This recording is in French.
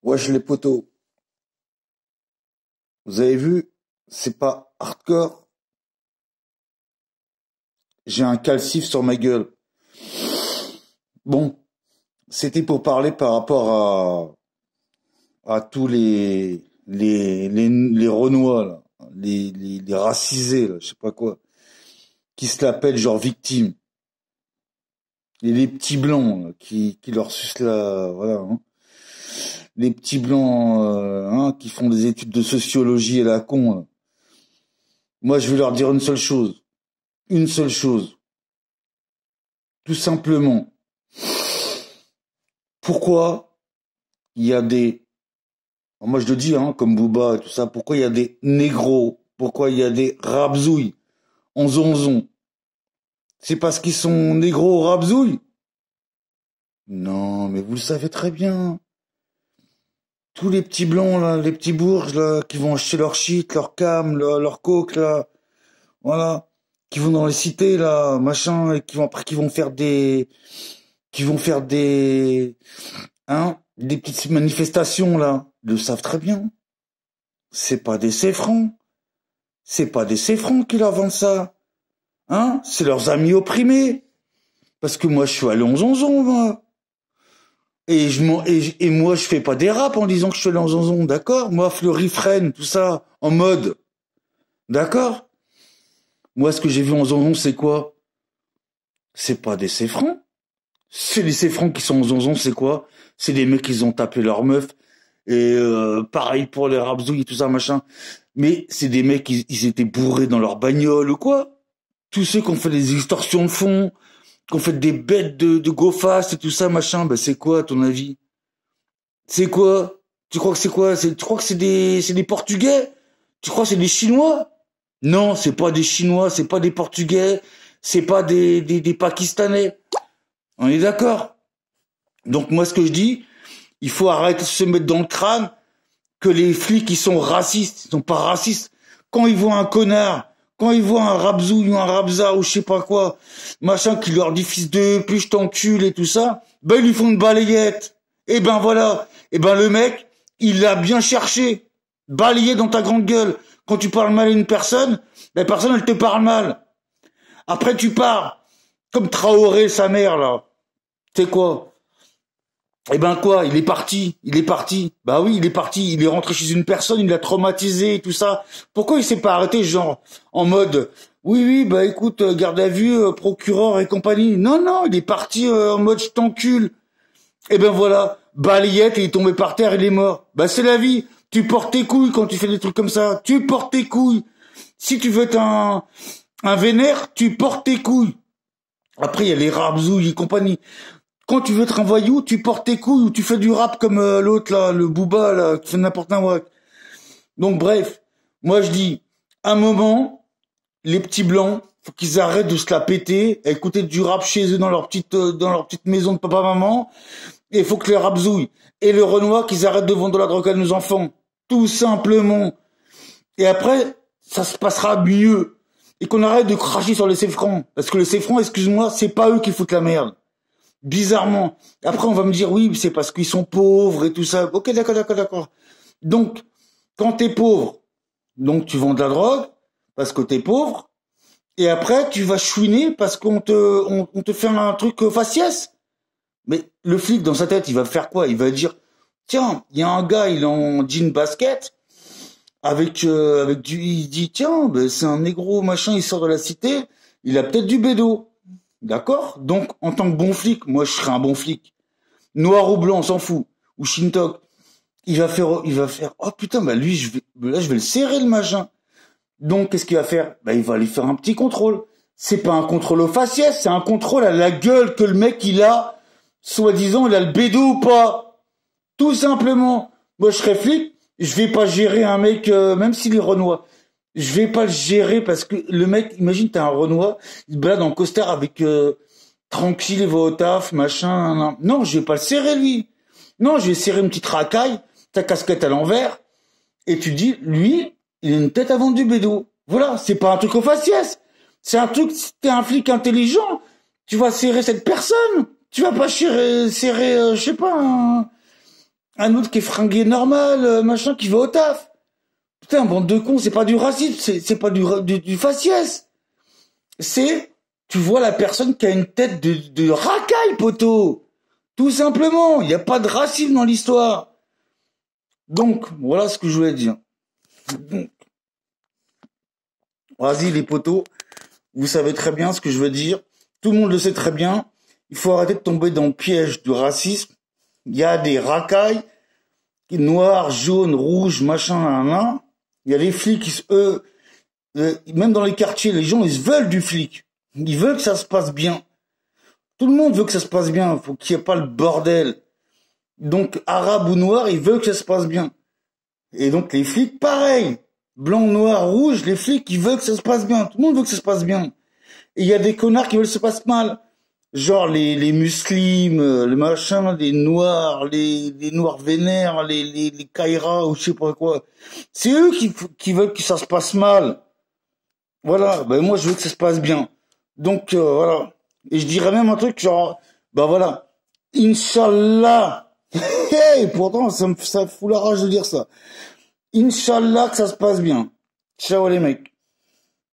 Wesh les potos, vous avez vu, c'est pas hardcore, j'ai un calcif sur ma gueule. Bon, c'était pour parler par rapport à tous les Renois, là, les racisés, là, je sais pas quoi, qui se l'appellent genre victimes. Et les petits blancs, là, qui leur sucent la, voilà, hein. Les petits blancs, hein, qui font des études de sociologie et la con, là. Moi, je vais leur dire une seule chose. Une seule chose. Tout simplement. Pourquoi il y a des... Moi, je le dis, hein, comme Booba et tout ça. Pourquoi il y a des négros? Pourquoi il y a des rabzouilles en zonzon? C'est parce qu'ils sont négros rabzouilles? Non, mais vous le savez très bien. Tous les petits blancs, là, les petits bourges, là, qui vont acheter leur shit, leur cam, leur coke, là, voilà, qui vont dans les cités, là, machin, et qui vont faire hein, des petites manifestations, là, ils le savent très bien. C'est pas des céfrans. C'est pas des céfrans qui leur vendent ça. Hein, c'est leurs amis opprimés. Parce que moi, je suis allé en zonzon, moi. Et moi, je fais pas des raps en disant que je suis allé en zonzon, d'accord? Moi, Fleury Freine, tout ça, en mode. D'accord? Moi, ce que j'ai vu en zonzon, c'est quoi? C'est pas des céfrans. C'est les céfrans qui sont en zonzon, c'est quoi? C'est des mecs qui ont tapé leur meuf. Et pareil pour les rabzouilles et tout ça, machin. Mais c'est des mecs, ils étaient bourrés dans leur bagnole ou quoi? Tous ceux qui ont fait des extorsions de fonds, qui ont fait des bêtes de go-fast et tout ça, machin, ben c'est quoi à ton avis? C'est quoi? Tu crois que c'est quoi? Tu crois que c'est des Portugais? Tu crois que c'est des Chinois? Non, c'est pas des Chinois, c'est pas des Portugais, c'est pas des Pakistanais. On est d'accord? Donc moi, ce que je dis, il faut arrêter de se mettre dans le crâne que les flics, ils sont racistes. Ils sont pas racistes. Quand ils voient un connard, quand ils voient un rabzouille ou un rabza ou je sais pas quoi, machin qui leur dit fils de plus je t'encule et tout ça, ben ils lui font une balayette. Et ben voilà. Et ben le mec, il l'a bien cherché. Balayé dans ta grande gueule. Quand tu parles mal à une personne, la personne elle te parle mal. Après tu pars. Comme Traoré, sa mère là. C'est quoi? Eh ben quoi, il est parti. Bah oui, il est parti, il est rentré chez une personne, il l'a traumatisé, tout ça. Pourquoi il s'est pas arrêté, genre, en mode, oui, bah écoute, garde à vue, procureur et compagnie. Non, non, il est parti en mode je t'encule. Eh ben voilà, balayette, il est tombé par terre, il est mort. Bah c'est la vie, tu portes tes couilles quand tu fais des trucs comme ça, tu portes tes couilles. Si tu veux être un vénère, tu portes tes couilles. Après, il y a les rabzouilles et compagnie. Quand tu veux être un voyou, tu portes tes couilles ou tu fais du rap comme l'autre là, le Booba là, qui fait n'importe quoi. Donc bref, moi je dis, à un moment, les petits blancs, faut qu'ils arrêtent de se la péter, à écouter du rap chez eux dans leur petite maison de papa-maman, et il faut que les rapzouilles et le Renoir qu'ils arrêtent de vendre de la drogue à nos enfants. Tout simplement. Et après, ça se passera mieux. Et qu'on arrête de cracher sur les céfrans. Parce que les céfrans, excuse-moi, c'est pas eux qui foutent la merde. Bizarrement. Après, on va me dire, oui, c'est parce qu'ils sont pauvres et tout ça. Ok, d'accord. Donc, quand t'es pauvre, donc tu vends de la drogue, parce que t'es pauvre, et après, tu vas chouiner parce qu'on te fait un truc faciès. Mais le flic, dans sa tête, il va faire quoi? Il va dire, tiens, il y a un gars, il est en jean basket, il dit, tiens, ben, c'est un négro, machin, il sort de la cité, il a peut-être du bédo. D'accord? Donc, en tant que bon flic, moi, je serai un bon flic. Noir ou blanc, on s'en fout. Ou Shintok. Il va faire, oh putain, bah lui, je vais le serrer, le machin. Donc, qu'est-ce qu'il va faire? Bah, il va aller faire un petit contrôle. C'est pas un contrôle au faciès, c'est un contrôle à la gueule que le mec, il a, soi-disant, il a le bédo ou pas. Tout simplement. Moi, je serais flic, je vais pas gérer un mec, même s'il est Renoir. Je vais pas le gérer parce que le mec, imagine, t'es un Renoir, il se balade en costard avec, tranquille, il va au taf, machin, non, je vais pas le serrer, lui. Non, je vais serrer une petite racaille, ta casquette à l'envers, et tu dis, lui, il a une tête à vendre du bédo. Voilà, c'est pas un truc au faciès. C'est un truc, si t'es un flic intelligent, tu vas serrer cette personne. Tu vas pas serrer, je sais pas, Un autre qui est fringué normal, machin, qui va au taf. Putain, bande de cons, c'est pas du racisme, c'est pas du faciès. C'est, tu vois la personne qui a une tête de racaille, poteau. Tout simplement, il n'y a pas de racisme dans l'histoire. Donc, voilà ce que je voulais dire. Donc, vas-y les poteaux, vous savez très bien ce que je veux dire. Tout le monde le sait très bien. Il faut arrêter de tomber dans le piège du racisme. Il y a des racailles, noirs, jaunes, rouges, machin, là. Il y a les flics, eux, même dans les quartiers, les gens, ils veulent du flic. Ils veulent que ça se passe bien. Tout le monde veut que ça se passe bien. Faut qu'il n'y ait pas le bordel. Donc, arabe ou noir, ils veulent que ça se passe bien. Et donc, les flics, pareil. Blanc, noir, rouge, les flics, ils veulent que ça se passe bien. Tout le monde veut que ça se passe bien. Et il y a des connards qui veulent que ça se passe mal. Genre, les musulmans, les machins, les noirs vénères, les kairas, ou je sais pas quoi. C'est eux qui veulent que ça se passe mal. Voilà. Ben, moi, je veux que ça se passe bien. Donc, voilà. Et je dirais même un truc genre, bah voilà. Inch'Allah. Hey, pourtant, ça fout la rage de dire ça. Inch'Allah que ça se passe bien. Ciao les mecs.